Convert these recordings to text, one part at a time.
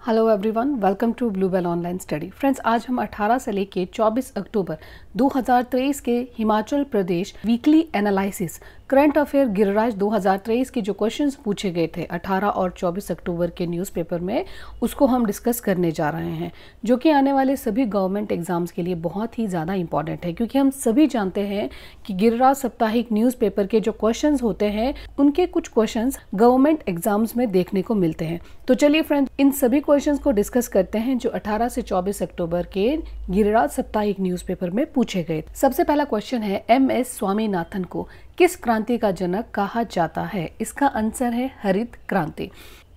Hello everyone, welcome to Bluebell online study. Friends, आज हम 18 से लेके 24 अक्टूबर 2023 के Himachal Pradesh weekly analysis current affair Giriraj 2023 के जो क्वेश्चंस पूछे गए थे 18 और 24 अक्टूबर के न्यूज़पेपर में, उसको हम डिस्कस करने जा रहे हैं, जो कि आने वाले सभी गवर्नमेंट एग्जाम्स के लिए बहुत ही ज़्यादा इंपॉर्टेंट है। क्योंकि हम सभी जानते हैं कि गिरिराज साप्ताहिक न्यूज़पेपर के जो क्वेश्चंस होते हैं उनके कुछ क्वेश्चंस गवर्नमेंट एग्जाम्स में देखने को मिलते हैं। तो चलिए फ्रेंड्स, इन सभी क्वेश्चंस को डिस्कस करते हैं जो 18 से 24 अक्टूबर के गिरिराज साप्ताहिक न्यूज़पेपर में पूछे गए। सबसे पहला क्वेश्चन है, एम.एस. स्वामीनाथन को किस क्रांति का जनक कहा जाता है? इसका आंसर है हरित क्रांति।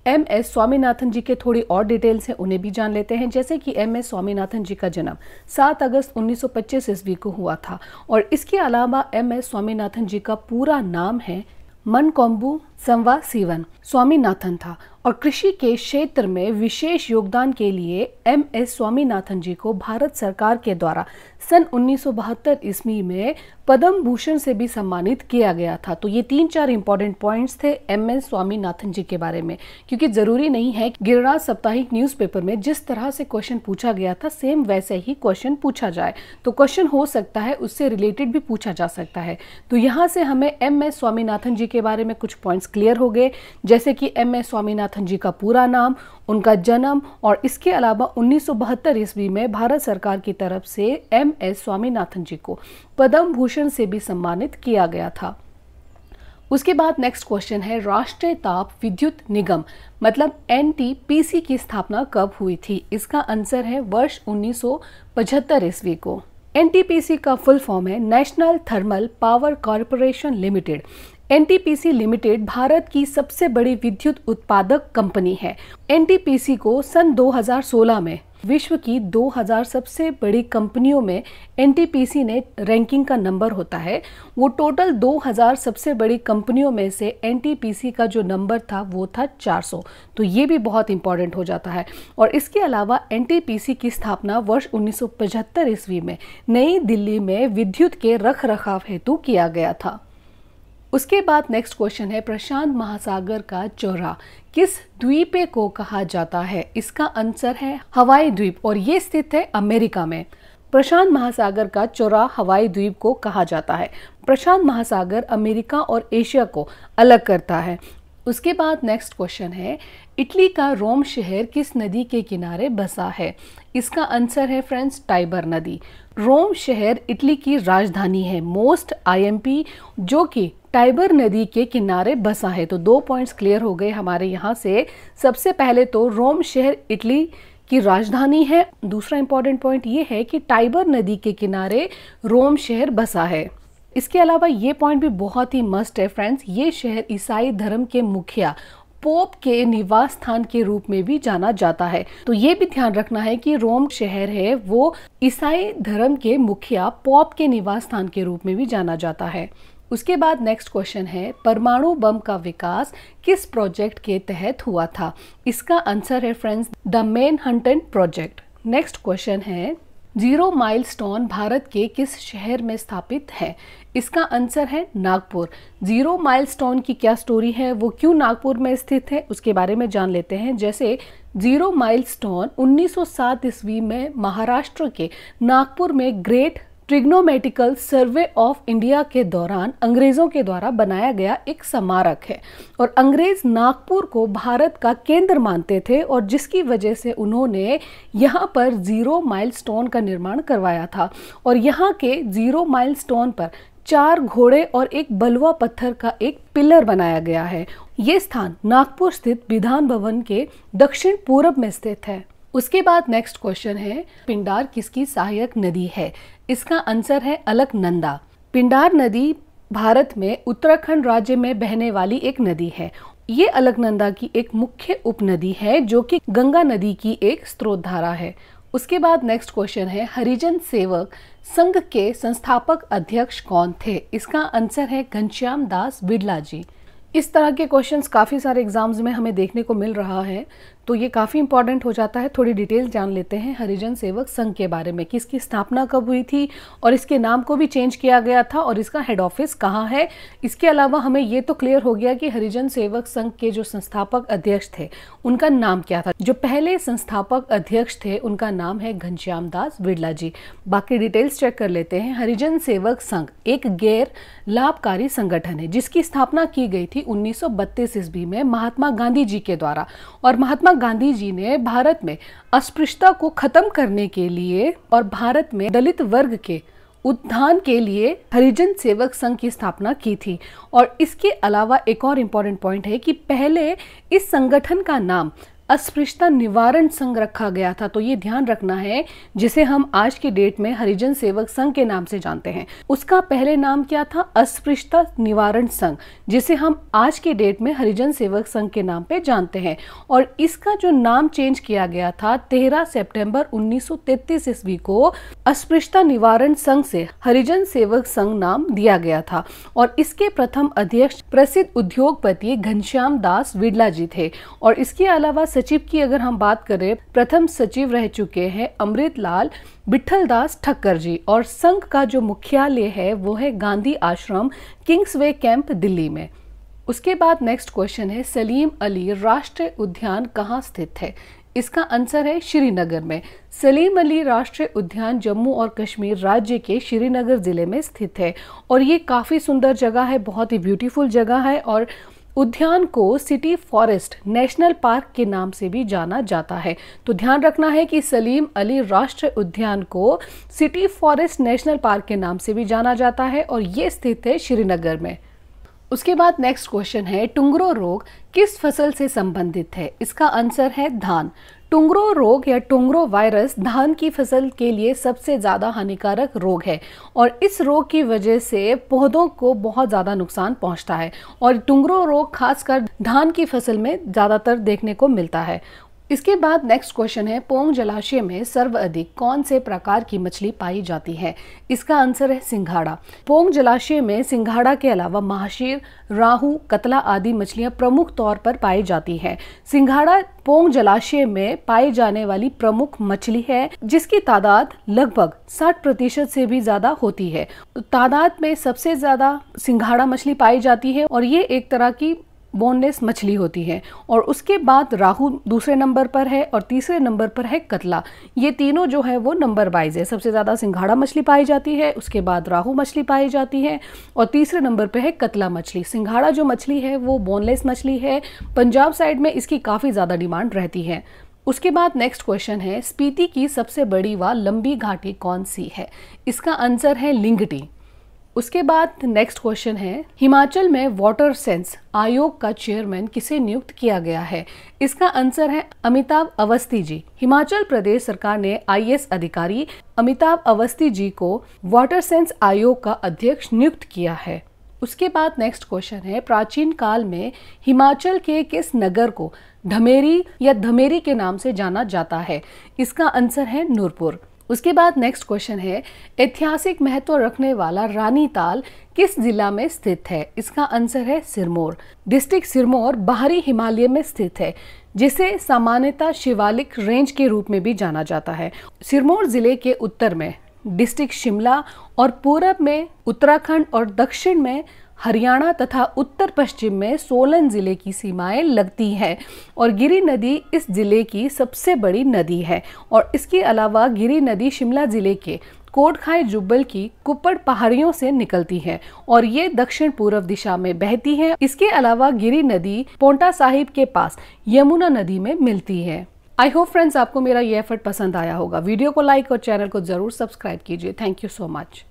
एम.एस. स्वामीनाथन जी के थोड़ी और डिटेल्स हैं, उन्हें भी जान लेते हैं। जैसे कि एम.एस. स्वामीनाथन जी का जन्म 7 अगस्त 1925 ईस्वी को हुआ था और इसके अलावा एम.एस. स्वामीनाथन जी का पूरा नाम है मनकोम्बु संवासिवन स्वामीनाथन था और कृषि के क्षेत्र में विशेष योगदान के लिए एम.एस. स्वामीनाथन जी को भारत सरकार के द्वारा सन 1972 ईस्वी में पद्म भूषण से भी सम्मानित किया गया था। तो ये 3-4 इंपॉर्टेंट पॉइंट्स थे एम.एस. स्वामीनाथन जी के बारे में, क्योंकि जरूरी नहीं है गिरिराज साप्ताहिक न्यूज़पेपर में जिस तरह से क्वेश्चन पूछा गया था सेम वैसे ही क्वेश्चन पूछा जाए। तो क्वेश्चन हो सकता है उससे रिलेटेड भी पूछा जा सकता है। तो यहाँ से हमें एम.एस. स्वामीनाथन जी के बारे में कुछ पॉइंट्स क्लियर हो गए, जैसे कि एम.एस. स्वामीनाथन जी का पूरा नाम, उनका जन्म और इसके अलावा 1972 ईस्वी में भारत सरकार की तरफ से एम.एस. स्वामीनाथन जी को पद्म भूषण से भी सम्मानित किया गया था। उसके बाद नेक्स्ट क्वेश्चन है, राष्ट्रीय ताप विद्युत निगम मतलब एनटीपीसी की स्थापना कब हुई थी? इसका आंसर है वर्ष 1975 ईस्वी को। एनटीपीसी का फुल फॉर्म है national thermal power corporation limited. NTPC limited Bharat की सबसे बड़ी विद्युत उत्पादक कंपनी है। एनटीपीसी को सन 2016 में विश्व की 2000 सबसे बड़ी कंपनियों में एनटीपीसी ने रैंकिंग का नंबर होता है, वो टोटल 2000 सबसे बड़ी कंपनियों में से एनटीपीसी का जो नंबर था वो था 400। तो ये भी बहुत इंपॉर्टेंट हो जाता है। और इसके अलावा एनटीपीसी की स्थापना वर्ष 1975 ईस्वी में नई दिल्ली में विद्युत के रखरखाव हेतु किया गया था। उसके बाद नेक्स्ट क्वेश्चन है, प्रशांत महासागर का चौराहा किस द्वीप को कहा जाता है? इसका आंसर है हवाई द्वीप और ये स्थित है अमेरिका में। प्रशांत महासागर का चौराहा हवाई द्वीप को कहा जाता है। प्रशांत महासागर अमेरिका और एशिया को अलग करता है। उसके बाद नेक्स्ट क्वेश्चन है, इटली का रोम शहर किस नदी के किनारे बसा है? इसका आंसर है फ्रेंड्स टाइबर नदी। रोम शहर इटली की राजधानी है मोस्ट आईएमपी, जो कि टाइबर नदी के किनारे बसा है। तो 2 पॉइंट्स क्लियर हो गए हमारे यहाँ से। सबसे पहले तो रोम शहर इटली की राजधानी है। दूसरा इंपॉर्टेंट पॉइंट ये है कि टाइबर नदी के किनारे रोम शहर बसा है। इसके अलावा ये पॉइंट भी बहुत ही मस्ट है फ्रेंड्स, ये शहर ईसाई धर्म के मुखिया पोप के निवास स्थान के रूप में भी जाना जाता है। तो ये भी ध्यान रखना है कि रोम शहर है वो ईसाई धर्म के मुखिया पोप के निवास स्थान के रूप में भी जाना जाता है। उसके बाद नेक्स्ट क्वेश्चन है, परमाणु बम का विकास किस प्रोजेक्ट के तहत हुआ था? इसका आंसर है friends the Manhattan project. Next question है, जीरो माइलस्टोन भारत के किस शहर में स्थापित है? इसका आंसर है नागपुर। जीरो माइलस्टोन की क्या स्टोरी है, वो क्यों नागपुर में स्थित है, उसके बारे में जान लेते हैं। जैसे जीरो माइलस्टोन 1907 ईस्वी में महाराष्ट्र के नागपुर में great trigonometrical survey of India के दौरान अंग्रेजों के द्वारा बनाया गया एक स्मारक है और अंग्रेज नागपुर को भारत का केंद्र मानते थे और जिसकी वजह से उन्होंने यहाँ पर जीरो माइलस्टोन का निर्माण करवाया था। और यहाँ के जीरो माइलस्टोन पर 4 घोड़े और एक बलुआ पत्थर का एक पिलर बनाया गया है। ये स्थान नागपुर स्थित विधान भवन के दक्षिण पूर्व में स्थित है। उसके बाद नेक्स्ट क्वेश्चन है, पिंडार किसकी सहायक नदी है? इसका आंसर है अलकनंदा। पिंडार नदी भारत में उत्तराखंड राज्य में बहने वाली एक नदी है। ये अलकनंदा की एक मुख्य उपनदी है जो कि गंगा नदी की एक स्रोत धारा है। उसके बाद नेक्स्ट क्वेश्चन है, हरिजन सेवक संघ के संस्थापक अध्यक्ष कौन थे? इसका आंसर है घनश्याम दास बिड़ला जी। इस तरह के क्वेश्चंस काफ़ी सारे एग्जाम्स में हमें देखने को मिल रहा है। तो ये काफ़ी इंपॉर्टेंट हो जाता है। थोड़ी डिटेल जान लेते हैं हरिजन सेवक संघ के बारे में, किसकी स्थापना कब हुई थी और इसके नाम को भी चेंज किया गया था और इसका हेड ऑफिस कहाँ है। इसके अलावा हमें ये तो क्लियर हो गया कि हरिजन सेवक संघ के जो संस्थापक अध्यक्ष थे उनका नाम क्या था। जो पहले संस्थापक अध्यक्ष थे उनका नाम है घनश्याम दास बिड़ला जी। बाकी डिटेल्स चेक कर लेते हैं। हरिजन सेवक संघ एक गैर लाभकारी संगठन है जिसकी स्थापना की गई थी 1932 ईस्वी में महात्मा गांधी जी के द्वारा। और महात्मा गांधी जी ने भारत में अस्पृश्यता को खत्म करने के लिए और भारत में दलित वर्ग के उत्थान के लिए हरिजन सेवक संघ की स्थापना की थी। और इसके अलावा एक और इम्पॉर्टेंट पॉइंट है कि पहले इस संगठन का नाम अस्पृश्यता निवारण संघ रखा गया था। तो ये ध्यान रखना है, जिसे हम आज के डेट में हरिजन सेवक संघ के नाम से जानते हैं, उसका पहले नाम क्या था? अस्पृश्यता निवारण संघ, जिसे हम आज के डेट में हरिजन सेवक संघ के नाम पे जानते हैं। और इसका जो नाम चेंज किया गया था 13 सितंबर 1933 ईस्वी को अस्पृश्यता निवारण संघ से हरिजन सेवक संघ नाम दिया गया था। और इसके प्रथम अध्यक्ष प्रसिद्ध उद्योगपति घनश्याम दास बिड़ला जी थे। और इसके अलावा सचिव की अगर हम बात करें, प्रथम सचिव रह चुके हैं अमृतलाल विठलदास ठक्कर जी। और संघ का जो मुख्यालय है वो है गांधी आश्रम, किंग्सवे कैंप, दिल्ली में। उसके बाद नेक्स्ट क्वेश्चन है, सलीम अली राष्ट्रीय उद्यान कहाँ स्थित है? इसका आंसर है श्रीनगर में। सलीम अली राष्ट्रीय उद्यान जम्मू और कश्मीर राज्य के श्रीनगर जिले में स्थित है। और ये काफ़ी सुंदर जगह है, बहुत ही ब्यूटीफुल जगह है। और उद्यान को सिटी फॉरेस्ट नेशनल पार्क के नाम से भी जाना जाता है। तो ध्यान रखना है कि सलीम अली राष्ट्रीय उद्यान को सिटी फॉरेस्ट नेशनल पार्क के नाम से भी जाना जाता है और ये स्थित है श्रीनगर में। उसके बाद नेक्स्ट क्वेश्चन है, टुंगरो रोग किस फसल से संबंधित है? इसका आंसर है धान। टुंगरो रोग या टुंगरो वायरस धान की फसल के लिए सबसे ज़्यादा हानिकारक रोग है और इस रोग की वजह से पौधों को बहुत ज़्यादा नुकसान पहुंचता है। और टुंगरो रोग खासकर धान की फसल में ज़्यादातर देखने को मिलता है। इसके बाद नेक्स्ट क्वेश्चन है, पोंग जलाशय में सर्वाधिक कौन से प्रकार की मछली पाई जाती है? इसका आंसर है सिंघाड़ा। पोंग जलाशय में सिंघाड़ा के अलावा महाशीर, राहू, कतला आदि मछलियां प्रमुख तौर पर पाई जाती हैं। सिंघाड़ा पोंग जलाशय में पाई जाने वाली प्रमुख मछली है जिसकी तादाद लगभग 60% से भी ज्यादा होती है। तादाद में सबसे ज्यादा सिंघाड़ा मछली पाई जाती है और ये एक तरह की बोनलेस मछली होती है। और उसके बाद राहू दूसरे नंबर पर है और तीसरे नंबर पर है कतला। ये तीनों जो है वो नंबर वाइज है। सबसे ज़्यादा सिंघाड़ा मछली पाई जाती है, उसके बाद राहू मछली पाई जाती है और तीसरे नंबर पर है कतला मछली। सिंघाड़ा जो मछली है वो बोनलेस मछली है। पंजाब साइड में इसकी काफ़ी ज़्यादा डिमांड रहती है। उसके बाद नेक्स्ट क्वेश्चन है, स्पीति की सबसे बड़ी व लंबी घाटी कौन सी है? इसका आंसर है लिंगटी। उसके बाद नेक्स्ट क्वेश्चन है, हिमाचल में वाटर सेंस आयोग का चेयरमैन किसे नियुक्त किया गया है? इसका आंसर है अमिताभ अवस्थी जी। हिमाचल प्रदेश सरकार ने आईएएस अधिकारी अमिताभ अवस्थी जी को वाटर सेंस आयोग का अध्यक्ष नियुक्त किया है। उसके बाद नेक्स्ट क्वेश्चन है, प्राचीन काल में हिमाचल के किस नगर को ढमेरी या धमेरी के नाम से जाना जाता है? इसका आंसर है नूरपुर। उसके बाद नेक्स्ट क्वेश्चन है, ऐतिहासिक महत्व रखने वाला रानी ताल किस जिला में स्थित है? इसका आंसर है सिरमौर। डिस्ट्रिक्ट सिरमौर बाहरी हिमालय में स्थित है जिसे सामान्यतः शिवालिक रेंज के रूप में भी जाना जाता है। सिरमौर जिले के उत्तर में डिस्ट्रिक्ट शिमला और पूरब में उत्तराखंड और दक्षिण में हरियाणा तथा उत्तर पश्चिम में सोलन जिले की सीमाएं लगती हैं। और गिरी नदी इस जिले की सबसे बड़ी नदी है। और इसके अलावा गिरी नदी शिमला जिले के कोटखाई जुब्बल की कुप्पड़ पहाड़ियों से निकलती है और ये दक्षिण पूर्व दिशा में बहती है। इसके अलावा गिरी नदी पोंटा साहिब के पास यमुना नदी में मिलती है। आई होप फ्रेंड्स आपको मेरा ये एफर्ट पसंद आया होगा। वीडियो को लाइक और चैनल को जरूर सब्सक्राइब कीजिए। Thank you so much.